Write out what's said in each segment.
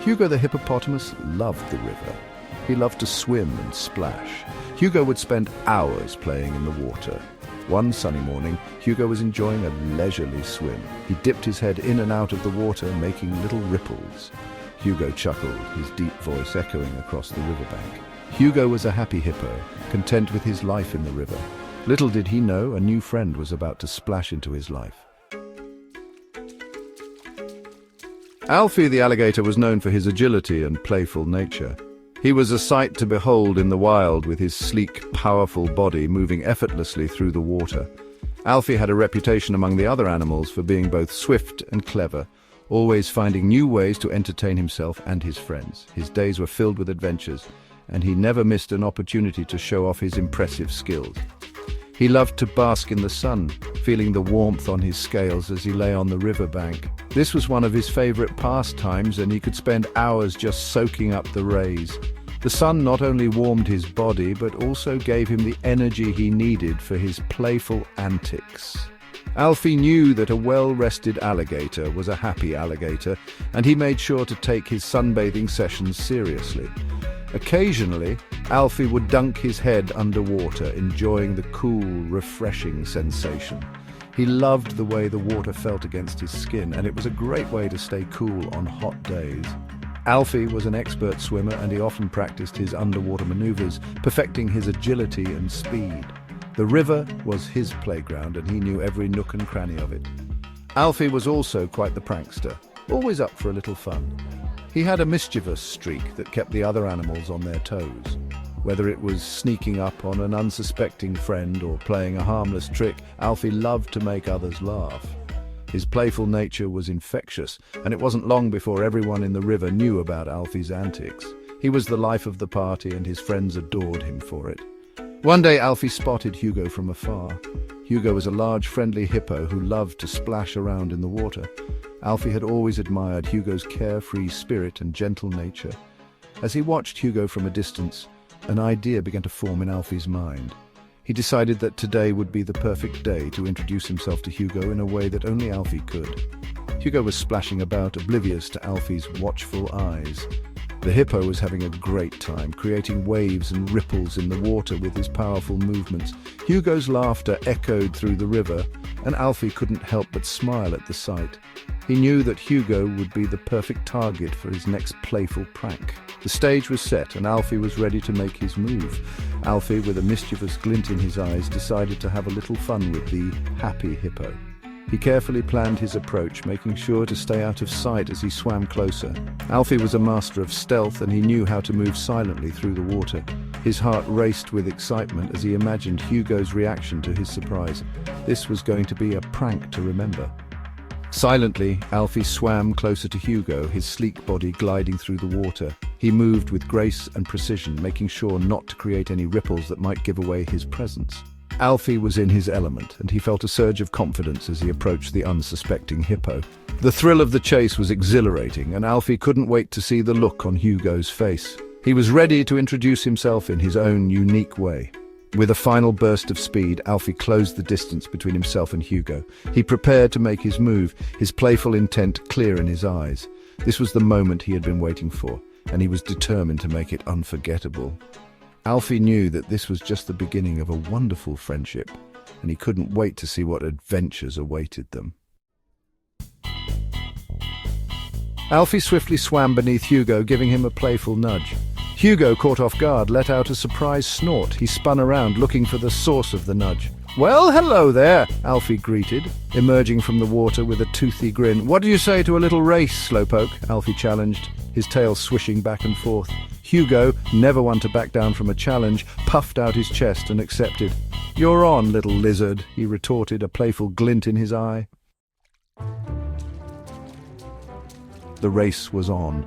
Hugo the hippopotamus loved the river. He loved to swim and splash. Hugo would spend hours playing in the water. One sunny morning, Hugo was enjoying a leisurely swim. He dipped his head in and out of the water, making little ripples. Hugo chuckled, his deep voice echoing across the riverbank. Hugo was a happy hippo, content with his life in the river. Little did he know a new friend was about to splash into his life. Alfie the alligator was known for his agility and playful nature. He was a sight to behold in the wild, with his sleek, powerful body moving effortlessly through the water. Alfie had a reputation among the other animals for being both swift and clever, always finding new ways to entertain himself and his friends. His days were filled with adventures, and he never missed an opportunity to show off his impressive skills. He loved to bask in the sun, feeling the warmth on his scales as he lay on the riverbank. This was one of his favorite pastimes, and he could spend hours just soaking up the rays. The sun not only warmed his body, but also gave him the energy he needed for his playful antics. Alfie knew that a well-rested alligator was a happy alligator, and he made sure to take his sunbathing sessions seriously. Occasionally, Alfie would dunk his head underwater, enjoying the cool, refreshing sensation. He loved the way the water felt against his skin, and it was a great way to stay cool on hot days. Alfie was an expert swimmer, and he often practiced his underwater maneuvers, perfecting his agility and speed. The river was his playground, and he knew every nook and cranny of it. Alfie was also quite the prankster, always up for a little fun. He had a mischievous streak that kept the other animals on their toes. Whether it was sneaking up on an unsuspecting friend or playing a harmless trick, Alfie loved to make others laugh. His playful nature was infectious, and it wasn't long before everyone in the river knew about Alfie's antics. He was the life of the party, and his friends adored him for it. One day Alfie spotted Hugo from afar. Hugo was a large, friendly hippo who loved to splash around in the water. Alfie had always admired Hugo's carefree spirit and gentle nature. As he watched Hugo from a distance, an idea began to form in Alfie's mind. He decided that today would be the perfect day to introduce himself to Hugo in a way that only Alfie could. Hugo was splashing about, oblivious to Alfie's watchful eyes. The hippo was having a great time, creating waves and ripples in the water with his powerful movements. Hugo's laughter echoed through the river, and Alfie couldn't help but smile at the sight. He knew that Hugo would be the perfect target for his next playful prank. The stage was set, and Alfie was ready to make his move. Alfie, with a mischievous glint in his eyes, decided to have a little fun with the happy hippo. He carefully planned his approach, making sure to stay out of sight as he swam closer. Alfie was a master of stealth, and he knew how to move silently through the water. His heart raced with excitement as he imagined Hugo's reaction to his surprise. This was going to be a prank to remember. Silently, Alfie swam closer to Hugo, his sleek body gliding through the water. He moved with grace and precision, making sure not to create any ripples that might give away his presence. Alfie was in his element, and he felt a surge of confidence as he approached the unsuspecting hippo. The thrill of the chase was exhilarating, and Alfie couldn't wait to see the look on Hugo's face. He was ready to introduce himself in his own unique way. With a final burst of speed, Alfie closed the distance between himself and Hugo. He prepared to make his move, his playful intent clear in his eyes. This was the moment he had been waiting for, and he was determined to make it unforgettable. Alfie knew that this was just the beginning of a wonderful friendship, and he couldn't wait to see what adventures awaited them. Alfie swiftly swam beneath Hugo, giving him a playful nudge. Hugo, caught off guard, let out a surprised snort. He spun around, looking for the source of the nudge. "Well, hello there," Alfie greeted, emerging from the water with a toothy grin. "What do you say to a little race, Slowpoke?" Alfie challenged, his tail swishing back and forth. Hugo, never one to back down from a challenge, puffed out his chest and accepted. "You're on, little lizard," he retorted, a playful glint in his eye. The race was on.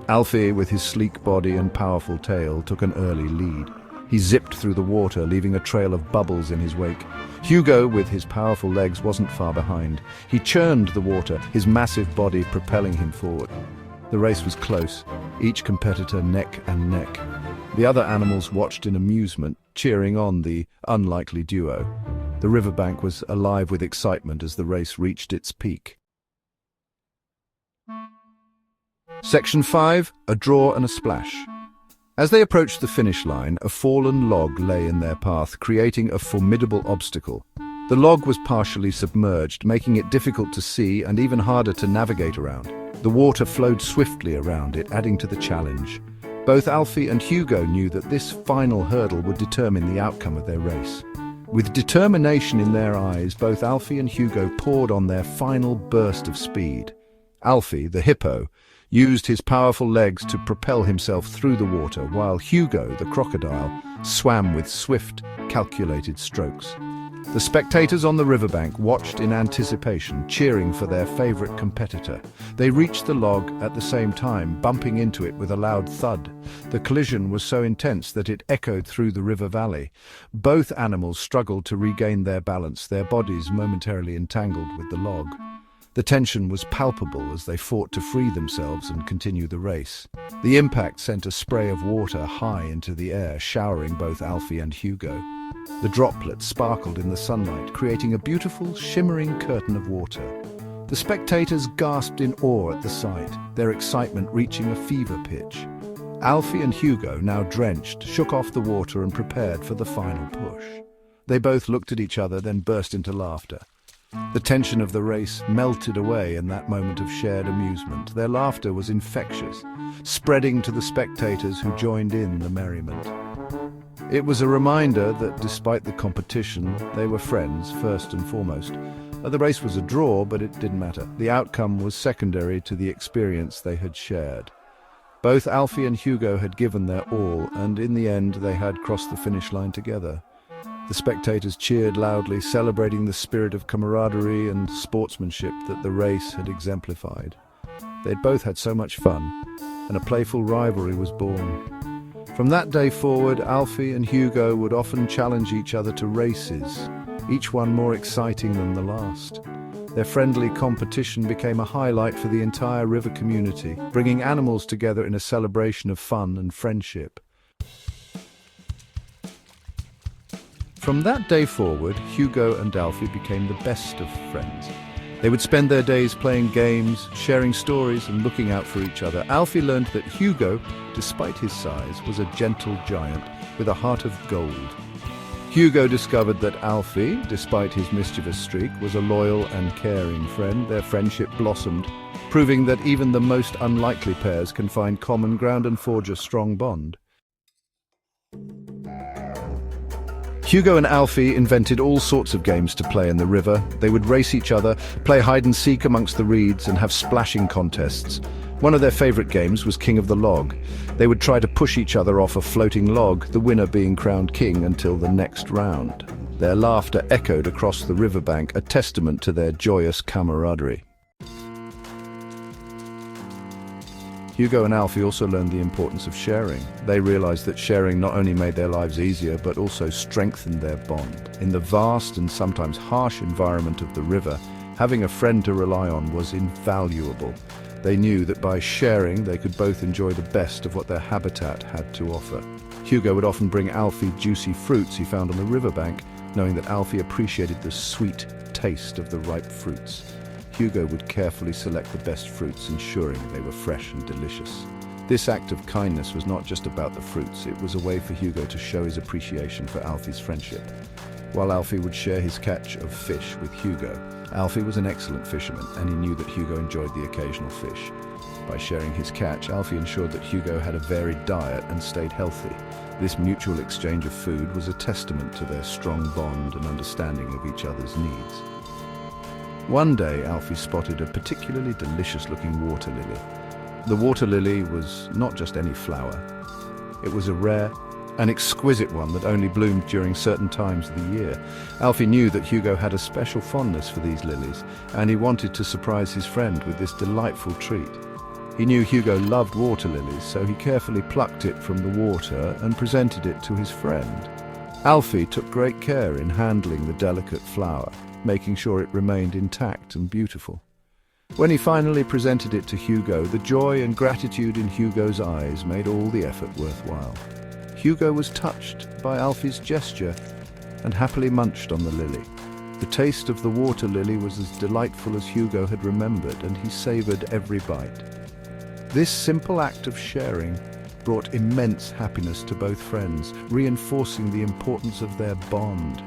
Alfie, with his sleek body and powerful tail, took an early lead. He zipped through the water, leaving a trail of bubbles in his wake. Hugo, with his powerful legs, wasn't far behind. He churned the water, his massive body propelling him forward. The race was close, each competitor neck and neck. The other animals watched in amusement, cheering on the unlikely duo. The riverbank was alive with excitement as the race reached its peak. Section 5, a draw and a splash. As they approached the finish line, a fallen log lay in their path, creating a formidable obstacle. The log was partially submerged, making it difficult to see and even harder to navigate around. The water flowed swiftly around it, adding to the challenge. Both Alfie and Hugo knew that this final hurdle would determine the outcome of their race. With determination in their eyes, both Alfie and Hugo poured on their final burst of speed. Alfie, the hippo, used his powerful legs to propel himself through the water, while Hugo, the crocodile, swam with swift, calculated strokes. The spectators on the riverbank watched in anticipation, cheering for their favorite competitor. They reached the log at the same time, bumping into it with a loud thud. The collision was so intense that it echoed through the river valley. Both animals struggled to regain their balance, their bodies momentarily entangled with the log. The tension was palpable as they fought to free themselves and continue the race. The impact sent a spray of water high into the air, showering both Alfie and Hugo. The droplets sparkled in the sunlight, creating a beautiful, shimmering curtain of water. The spectators gasped in awe at the sight, their excitement reaching a fever pitch. Alfie and Hugo, now drenched, shook off the water and prepared for the final push. They both looked at each other, then burst into laughter. The tension of the race melted away in that moment of shared amusement. Their laughter was infectious, spreading to the spectators who joined in the merriment. It was a reminder that despite the competition, they were friends first and foremost. The race was a draw, but it didn't matter. The outcome was secondary to the experience they had shared. Both Alfie and Hugo had given their all, and in the end they had crossed the finish line together. The spectators cheered loudly, celebrating the spirit of camaraderie and sportsmanship that the race had exemplified. They'd both had so much fun, and a playful rivalry was born. From that day forward, Alfie and Hugo would often challenge each other to races, each one more exciting than the last. Their friendly competition became a highlight for the entire river community, bringing animals together in a celebration of fun and friendship. From that day forward, Hugo and Alfie became the best of friends. They would spend their days playing games, sharing stories, and looking out for each other. Alfie learned that Hugo, despite his size, was a gentle giant with a heart of gold. Hugo discovered that Alfie, despite his mischievous streak, was a loyal and caring friend. Their friendship blossomed, proving that even the most unlikely pairs can find common ground and forge a strong bond. Hugo and Alfie invented all sorts of games to play in the river. They would race each other, play hide-and-seek amongst the reeds, and have splashing contests. One of their favorite games was King of the Log. They would try to push each other off a floating log, the winner being crowned king until the next round. Their laughter echoed across the riverbank, a testament to their joyous camaraderie. Hugo and Alfie also learned the importance of sharing. They realized that sharing not only made their lives easier, but also strengthened their bond. In the vast and sometimes harsh environment of the river, having a friend to rely on was invaluable. They knew that by sharing, they could both enjoy the best of what their habitat had to offer. Hugo would often bring Alfie juicy fruits he found on the riverbank, knowing that Alfie appreciated the sweet taste of the ripe fruits. Hugo would carefully select the best fruits, ensuring they were fresh and delicious. This act of kindness was not just about the fruits, it was a way for Hugo to show his appreciation for Alfie's friendship. While Alfie would share his catch of fish with Hugo, Alfie was an excellent fisherman, and he knew that Hugo enjoyed the occasional fish. By sharing his catch, Alfie ensured that Hugo had a varied diet and stayed healthy. This mutual exchange of food was a testament to their strong bond and understanding of each other's needs. One day, Alfie spotted a particularly delicious-looking water lily. The water lily was not just any flower. It was a rare, an exquisite one that only bloomed during certain times of the year. Alfie knew that Hugo had a special fondness for these lilies, and he wanted to surprise his friend with this delightful treat. He knew Hugo loved water lilies, so he carefully plucked it from the water and presented it to his friend. Alfie took great care in handling the delicate flower, making sure it remained intact and beautiful. When he finally presented it to Hugo, the joy and gratitude in Hugo's eyes made all the effort worthwhile. Hugo was touched by Alfie's gesture and happily munched on the lily. The taste of the water lily was as delightful as Hugo had remembered, and he savored every bite. This simple act of sharing brought immense happiness to both friends, reinforcing the importance of their bond.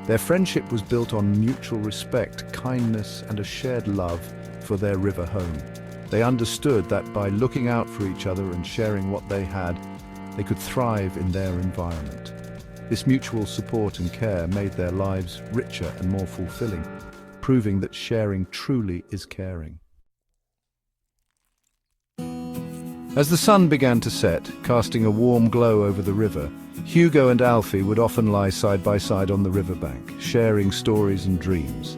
Their friendship was built on mutual respect, kindness, and a shared love for their river home. They understood that by looking out for each other and sharing what they had, they could thrive in their environment. This mutual support and care made their lives richer and more fulfilling, proving that sharing truly is caring. As the sun began to set, casting a warm glow over the river, Hugo and Alfie would often lie side by side on the riverbank, sharing stories and dreams.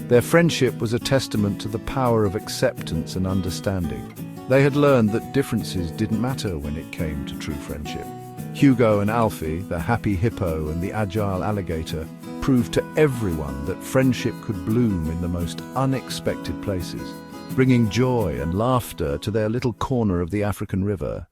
Their friendship was a testament to the power of acceptance and understanding. They had learned that differences didn't matter when it came to true friendship. Hugo and Alfie, the happy hippo and the agile alligator, proved to everyone that friendship could bloom in the most unexpected places, bringing joy and laughter to their little corner of the African river.